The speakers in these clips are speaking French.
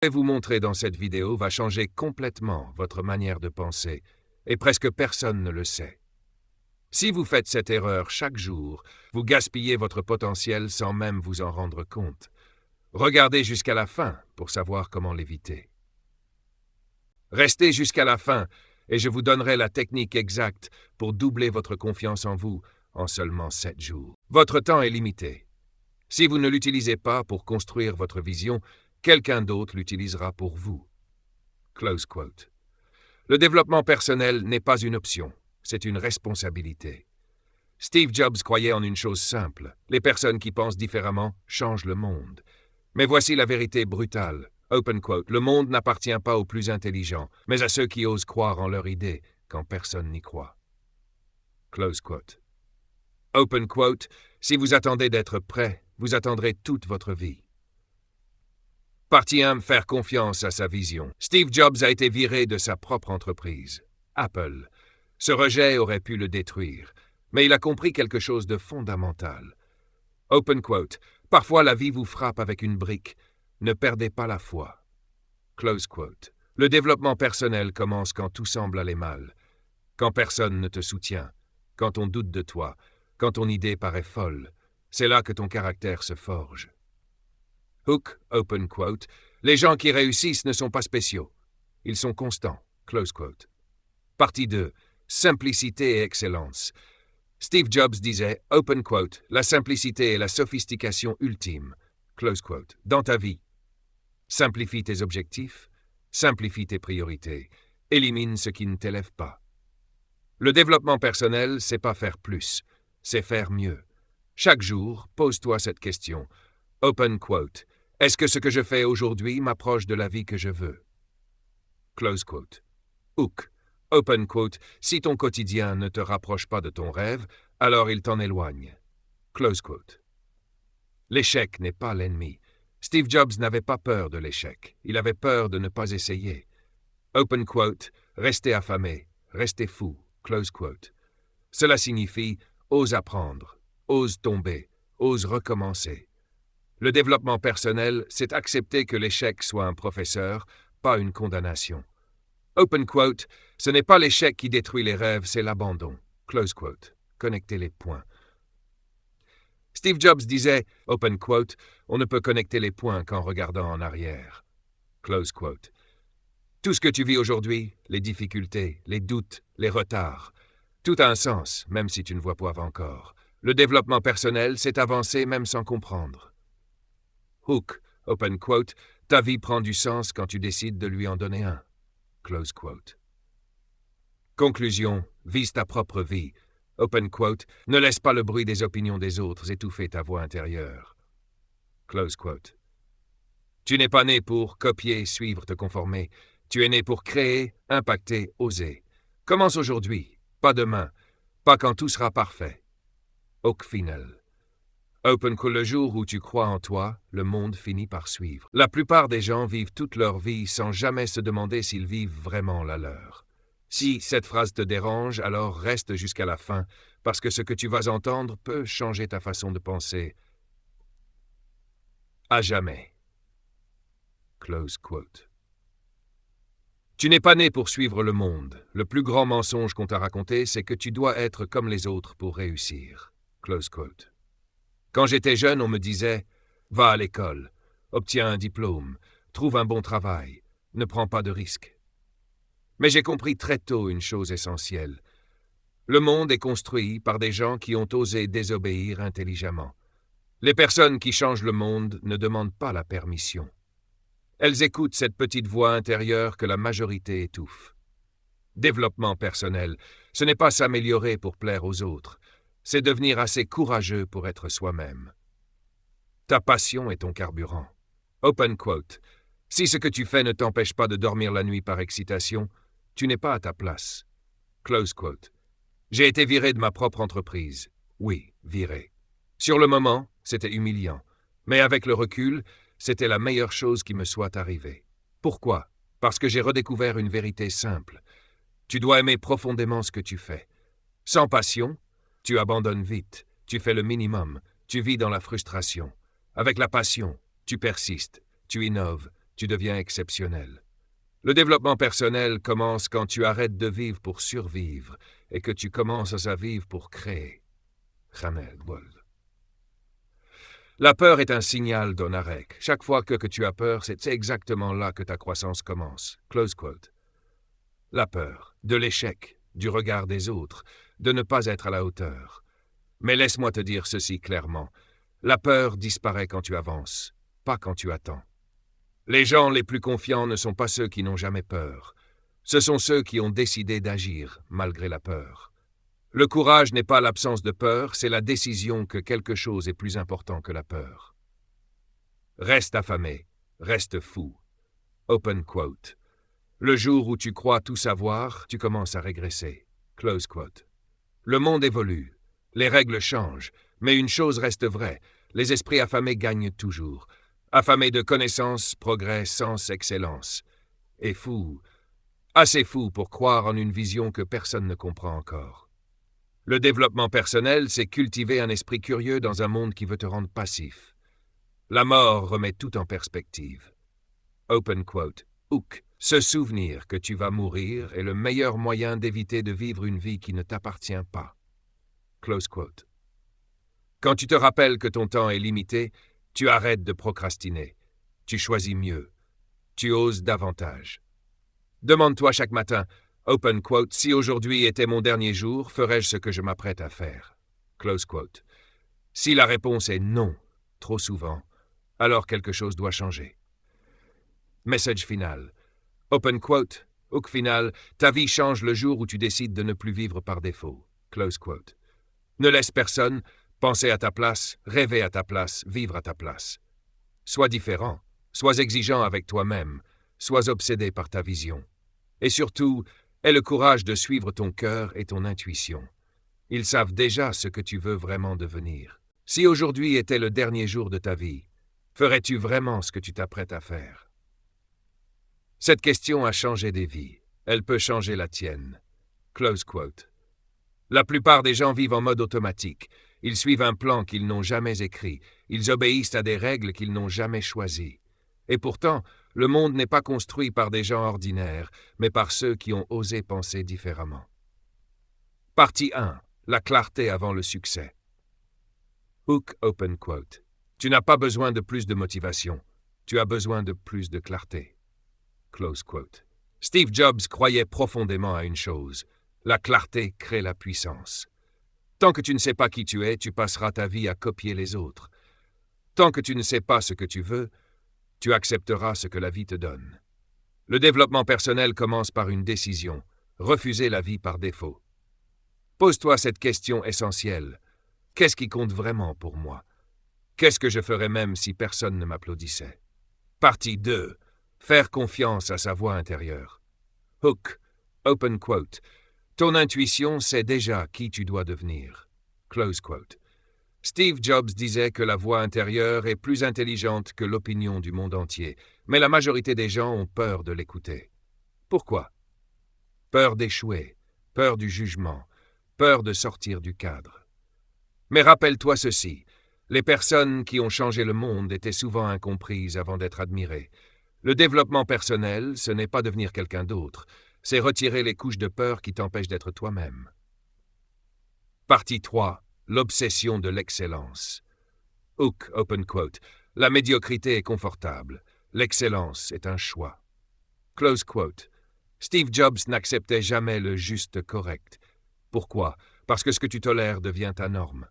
Ce que je vais vous montrer dans cette vidéo va changer complètement votre manière de penser, et presque personne ne le sait. Si vous faites cette erreur chaque jour, vous gaspillez votre potentiel sans même vous en rendre compte. Regardez jusqu'à la fin pour savoir comment l'éviter. Restez jusqu'à la fin et je vous donnerai la technique exacte pour doubler votre confiance en vous en seulement 7 jours. Votre temps est limité. Si vous ne l'utilisez pas pour construire votre vision, quelqu'un d'autre l'utilisera pour vous. Close quote. Le développement personnel n'est pas une option, c'est une responsabilité. Steve Jobs croyait en une chose simple, les personnes qui pensent différemment changent le monde. Mais voici la vérité brutale. Open quote. Le monde n'appartient pas aux plus intelligents, mais à ceux qui osent croire en leur idée quand personne n'y croit. Close quote. Open quote. Si vous attendez d'être prêt, vous attendrez toute votre vie. Partie 1. Faire confiance à sa vision. Steve Jobs a été viré de sa propre entreprise, Apple. Ce rejet aurait pu le détruire, mais il a compris quelque chose de fondamental. Open quote. Parfois la vie vous frappe avec une brique. Ne perdez pas la foi. Close quote. Le développement personnel commence quand tout semble aller mal, quand personne ne te soutient, quand on doute de toi, quand ton idée paraît folle. C'est là que ton caractère se forge. Hook, open quote. Les gens qui réussissent ne sont pas spéciaux. Ils sont constants. Close quote. Partie 2. Simplicité et excellence. Steve Jobs disait, open quote, la simplicité est la sophistication ultime. Close quote. Dans ta vie, simplifie tes objectifs, simplifie tes priorités, élimine ce qui ne t'élève pas. Le développement personnel, c'est pas faire plus, c'est faire mieux. Chaque jour, pose-toi cette question. Open quote. Est-ce que ce que je fais aujourd'hui m'approche de la vie que je veux? Close quote. Hook. Open quote. Si ton quotidien ne te rapproche pas de ton rêve, alors il t'en éloigne. Close quote. L'échec n'est pas l'ennemi. Steve Jobs n'avait pas peur de l'échec. Il avait peur de ne pas essayer. Open quote. Restez affamé, restez fou. Close quote. Cela signifie ose apprendre, ose tomber, ose recommencer. Le développement personnel, c'est accepter que l'échec soit un professeur, pas une condamnation. Open quote. Ce n'est pas l'échec qui détruit les rêves, c'est l'abandon. Close quote. Connectez les points. Steve Jobs disait, open quote, on ne peut connecter les points qu'en regardant en arrière. Close quote. Tout ce que tu vis aujourd'hui, les difficultés, les doutes, les retards, tout a un sens, même si tu ne vois pas encore. Le développement personnel, c'est avancer même sans comprendre. Hook, open quote, ta vie prend du sens quand tu décides de lui en donner un. Close quote. Conclusion, vise ta propre vie. Open quote, ne laisse pas le bruit des opinions des autres étouffer ta voix intérieure. Close quote. Tu n'es pas né pour copier, suivre, te conformer. Tu es né pour créer, impacter, oser. Commence aujourd'hui, pas demain, pas quand tout sera parfait. Hook final. Open quote, le jour où tu crois en toi, le monde finit par suivre. La plupart des gens vivent toute leur vie sans jamais se demander s'ils vivent vraiment la leur. Si cette phrase te dérange, alors reste jusqu'à la fin, parce que ce que tu vas entendre peut changer ta façon de penser. À jamais. Close quote. Tu n'es pas né pour suivre le monde. Le plus grand mensonge qu'on t'a raconté, c'est que tu dois être comme les autres pour réussir. Close quote. Quand j'étais jeune, on me disait « Va à l'école, obtiens un diplôme, trouve un bon travail, ne prends pas de risques. » Mais j'ai compris très tôt une chose essentielle. Le monde est construit par des gens qui ont osé désobéir intelligemment. Les personnes qui changent le monde ne demandent pas la permission. Elles écoutent cette petite voix intérieure que la majorité étouffe. Développement personnel, ce n'est pas s'améliorer pour plaire aux autres. C'est devenir assez courageux pour être soi-même. Ta passion est ton carburant. Open quote. Si ce que tu fais ne t'empêche pas de dormir la nuit par excitation, tu n'es pas à ta place. Close quote. J'ai été viré de ma propre entreprise. Oui, viré. Sur le moment, c'était humiliant. Mais avec le recul, c'était la meilleure chose qui me soit arrivée. Pourquoi? Parce que j'ai redécouvert une vérité simple. Tu dois aimer profondément ce que tu fais. Sans passion, tu abandonnes vite, tu fais le minimum, tu vis dans la frustration. Avec la passion, tu persistes, tu innoves, tu deviens exceptionnel. Le développement personnel commence quand tu arrêtes de vivre pour survivre et que tu commences à vivre pour créer. Jamel Bould. La peur est un signal d'Onarek. Chaque fois que tu as peur, c'est exactement là que ta croissance commence. Close quote. La peur, de l'échec, du regard des autres, de ne pas être à la hauteur. Mais laisse-moi te dire ceci clairement. La peur disparaît quand tu avances, pas quand tu attends. Les gens les plus confiants ne sont pas ceux qui n'ont jamais peur. Ce sont ceux qui ont décidé d'agir malgré la peur. Le courage n'est pas l'absence de peur, c'est la décision que quelque chose est plus important que la peur. Reste affamé, reste fou. Open quote. Le jour où tu crois tout savoir, tu commences à régresser. Close quote. Le monde évolue, les règles changent, mais une chose reste vraie, les esprits affamés gagnent toujours. Affamés de connaissances, progrès, sens, excellence. Et fou, assez fou pour croire en une vision que personne ne comprend encore. Le développement personnel, c'est cultiver un esprit curieux dans un monde qui veut te rendre passif. La mort remet tout en perspective. Open quote. Hook. Se souvenir que tu vas mourir est le meilleur moyen d'éviter de vivre une vie qui ne t'appartient pas. Close quote. Quand tu te rappelles que ton temps est limité, tu arrêtes de procrastiner. Tu choisis mieux. Tu oses davantage. Demande-toi chaque matin, open quote, si aujourd'hui était mon dernier jour, ferais-je ce que je m'apprête à faire? Close quote. Si la réponse est non, trop souvent, alors quelque chose doit changer. Message final. Open quote. Hook final. Ta vie change le jour où tu décides de ne plus vivre par défaut. Close quote. Ne laisse personne penser à ta place, rêver à ta place, vivre à ta place. Sois différent, sois exigeant avec toi-même, sois obsédé par ta vision. Et surtout, aie le courage de suivre ton cœur et ton intuition. Ils savent déjà ce que tu veux vraiment devenir. Si aujourd'hui était le dernier jour de ta vie, ferais-tu vraiment ce que tu t'apprêtes à faire? Cette question a changé des vies. Elle peut changer la tienne. Close quote. La plupart des gens vivent en mode automatique. Ils suivent un plan qu'ils n'ont jamais écrit. Ils obéissent à des règles qu'ils n'ont jamais choisies. Et pourtant, le monde n'est pas construit par des gens ordinaires, mais par ceux qui ont osé penser différemment. Partie 1. La clarté avant le succès. Hook open quote. Tu n'as pas besoin de plus de motivation. Tu as besoin de plus de clarté. Close quote. Steve Jobs croyait profondément à une chose. La clarté crée la puissance. Tant que tu ne sais pas qui tu es, tu passeras ta vie à copier les autres. Tant que tu ne sais pas ce que tu veux, tu accepteras ce que la vie te donne. Le développement personnel commence par une décision, refuser la vie par défaut. Pose-toi cette question essentielle. Qu'est-ce qui compte vraiment pour moi? Qu'est-ce que je ferais même si personne ne m'applaudissait? Partie 2. Faire confiance à sa voix intérieure. Hook, open quote. Ton intuition sait déjà qui tu dois devenir. Close quote. Steve Jobs disait que la voix intérieure est plus intelligente que l'opinion du monde entier, mais la majorité des gens ont peur de l'écouter. Pourquoi? Peur d'échouer, peur du jugement, peur de sortir du cadre. Mais rappelle-toi ceci, les personnes qui ont changé le monde étaient souvent incomprises avant d'être admirées. Le développement personnel, ce n'est pas devenir quelqu'un d'autre, c'est retirer les couches de peur qui t'empêchent d'être toi-même. Partie 3. L'obsession de l'excellence. Hook, open quote. La médiocrité est confortable. L'excellence est un choix. Close quote. Steve Jobs n'acceptait jamais le juste correct. Pourquoi? Parce que ce que tu tolères devient ta norme.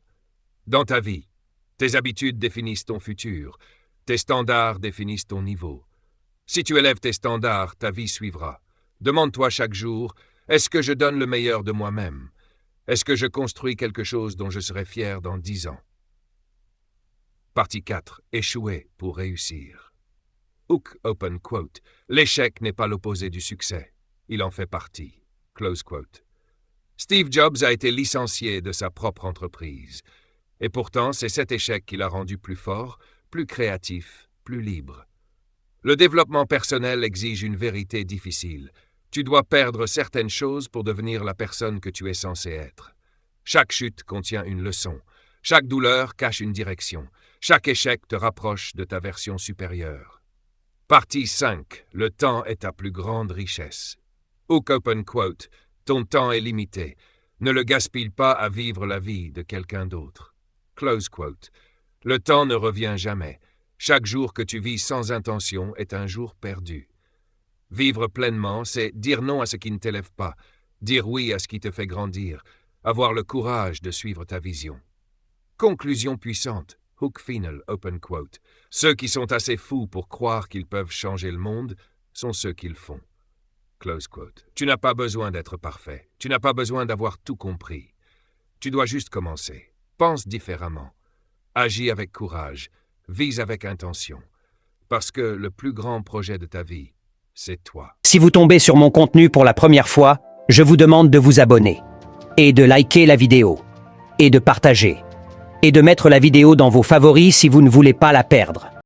Dans ta vie, tes habitudes définissent ton futur. Tes standards définissent ton niveau. Si tu élèves tes standards, ta vie suivra. Demande-toi chaque jour, est-ce que je donne le meilleur de moi-même? Est-ce que je construis quelque chose dont je serai fier dans 10 ans? Partie 4. Échouer pour réussir. Hook open quote. L'échec n'est pas l'opposé du succès. Il en fait partie. Close quote. Steve Jobs a été licencié de sa propre entreprise. Et pourtant, c'est cet échec qui l'a rendu plus fort, plus créatif, plus libre. Le développement personnel exige une vérité difficile. Tu dois perdre certaines choses pour devenir la personne que tu es censé être. Chaque chute contient une leçon. Chaque douleur cache une direction. Chaque échec te rapproche de ta version supérieure. Partie 5. Le temps est ta plus grande richesse. Hook open quote. Ton temps est limité. Ne le gaspille pas à vivre la vie de quelqu'un d'autre. Close quote. Le temps ne revient jamais. Chaque jour que tu vis sans intention est un jour perdu. Vivre pleinement, c'est dire non à ce qui ne t'élève pas, dire oui à ce qui te fait grandir, avoir le courage de suivre ta vision. Conclusion puissante. Hook final, open quote. Ceux qui sont assez fous pour croire qu'ils peuvent changer le monde sont ceux qui le font. Close quote. Tu n'as pas besoin d'être parfait. Tu n'as pas besoin d'avoir tout compris. Tu dois juste commencer. Pense différemment. Agis avec courage. Vise avec intention. Parce que le plus grand projet de ta vie, c'est toi. Si vous tombez sur mon contenu pour la première fois, je vous demande de vous abonner. Et de liker la vidéo. Et de partager. Et de mettre la vidéo dans vos favoris si vous ne voulez pas la perdre.